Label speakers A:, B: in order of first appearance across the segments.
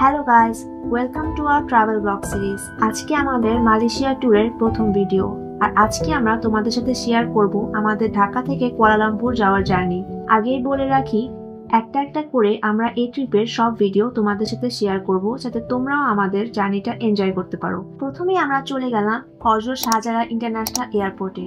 A: Hello guys, welcome to our travel blog series. আজকে আমাদের Malaysia ট্যুরের প্রথম ভিডিও, আর আজকে আমরা তোমাদের সাথে শেয়ার করব আমাদের ঢাকা থেকে কুয়ালালামপুর যাওয়ার জার্নি। আগেই বলে রাখি, একটা একটা করে আমরা এই ট্রিপের সব ভিডিও তোমাদের সাথে শেয়ার করব, যাতে তোমরাও আমাদের জার্নিটা এনজয় করতে পারো। প্রথমেই আমরা চলে গেলাম হযরত শাহজালাল ইন্টারন্যাশনাল এয়ারপোর্টে।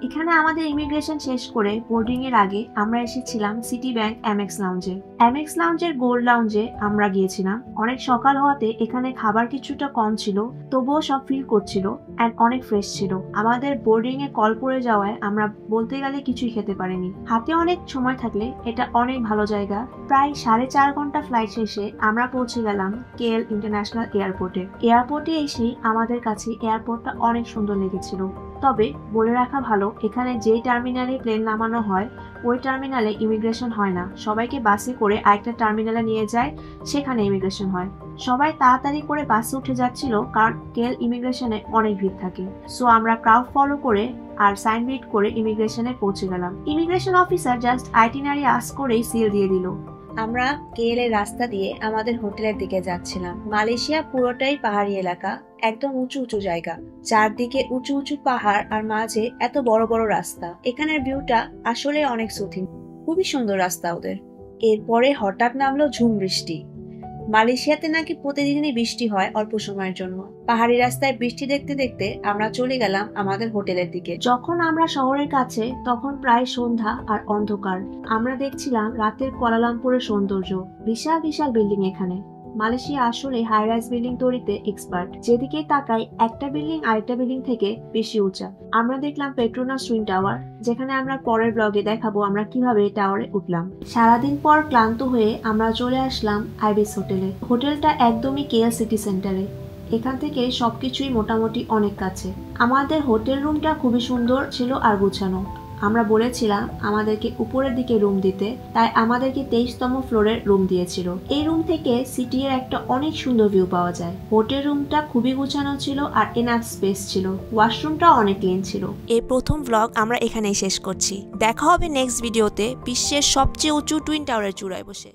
A: এখানে আমাদের ইমিগ্রেশন শেষ করে বোর্ডিং এর আগে আমরা এসেছিলাম সিটি ব্যাংক এমএক্স লাউঞ্জে। এমএক্স লাউঞ্জের গোল্ড লাউঞ্জে আমরা গিয়েছিলাম। অনেক সকাল হওয়াতে এখানে খাবার কিছুটা কম ছিল, তবুও সব ফিল করছিল এন্ড অনেক ফ্রেশ ছিল। আমাদের বোর্ডিং এ কল পড়ে যাওয়ায় আমরা বলতে গেলে কিছুই খেতে পারিনি। হাতে অনেক সময় থাকলে এটা অনেক ভালো জায়গা। প্রায় 4.5 ঘন্টা ফ্লাইট শেষে আমরা পৌঁছে গেলাম কেএল ইন্টারন্যাশনাল এয়ারপোর্টে। এয়ারপোর্টে এসে আমাদের কাছে এয়ারপোর্টটা অনেক সুন্দর লেগেছিল। তবে বলে রাখা ভালো, এখানে যে টার্মিনালে প্লেন নামানো হয় ওই টার্মিনালে ইমিগ্রেশন হয় না। সবাইকে বাসে করে আরেকটা টার্মিনালে নিয়ে যায়, সেখানে ইমিগ্রেশন হয়। সবাই তাড়াতাড়ি করে বাসে উঠে যাচ্ছিল, কারণ কেএল ইমিগ্রেশনে অনেক ভিড় থাকে। সো আমরা ক্রাউড ফলো করে আর সাইন রিড করে ইমিগ্রেশনে পৌঁছে গেলাম। Immigration officer just itinerary ask করেই সিল দিয়ে দিল। আমরা কেএল এর রাস্তা দিয়ে আমাদের হোটেলের দিকে যাচ্ছিলাম। মালয়েশিয়া পুরোটাই পাহাড়ি এলাকা, একদম উঁচু উঁচু জায়গা, চারদিকে উঁচু উঁচু পাহাড় আর মাঝে এত বড় বড় রাস্তা। এখানের ভিউটা আসলে অনেক সুথিং, খুবই সুন্দর রাস্তা ওদের। এরপরে হঠাৎ নামলো ঝুম বৃষ্টি। মালয়েশিয়াতে নাকি প্রতিদিনই বৃষ্টি হয় অল্প সময়ের জন্য। পাহাড়ি রাস্তায় বৃষ্টি দেখতে দেখতে আমরা চলে গেলাম আমাদের হোটেলের দিকে। যখন আমরা শহরের কাছে, তখন প্রায় সন্ধ্যা আর অন্ধকার। আমরা দেখছিলাম রাতের কুয়ালালামপুরের সৌন্দর্য। বিশাল বিশাল বিল্ডিং এখানে। মালয়েশিয়া আসলে হাই রাইজ বিল্ডিং তৈরিতে এক্সপার্ট। যেদিকে তাকাই একটা বিল্ডিং আরেকটা বিল্ডিং থেকে বেশি উঁচা। আমরা দেখলাম পেট্রোনাস টুইন টাওয়ার, যেখানে আমরা পরের ব্লগে দেখাবো আমরা কিভাবে টাওয়ারে উঠলাম। সারাদিন পর ক্লান্ত হয়ে আমরা চলে আসলাম আইবিস হোটেলে। হোটেলটা একদমই কেএল সিটি সেন্টারে। এখান থেকে সবকিছুই মোটামুটি অনেক কাছে। আমাদের হোটেল রুমটা খুবই সুন্দর ছিল আর গোছানো। আমরা বলেছিলাম আমাদেরকে উপরের দিকে রুম দিতে, তাই আমাদেরকে 23তম ফ্লোরের রুম দিয়েছিল। এই রুম থেকে সিটি এর একটা অনেক সুন্দর ভিউ পাওয়া যায়। হোটেল রুমটা খুবই গোছানো ছিল আর এনাফ স্পেস ছিল। ওয়াশরুমটা অনেক ক্লিন ছিল। এই প্রথম ব্লগ আমরা এখানেই শেষ করছি। দেখা হবে নেক্সট ভিডিওতে বিশ্বের সবচেয়ে উঁচু টুইন টাওয়ারের চূড়ায় বসে।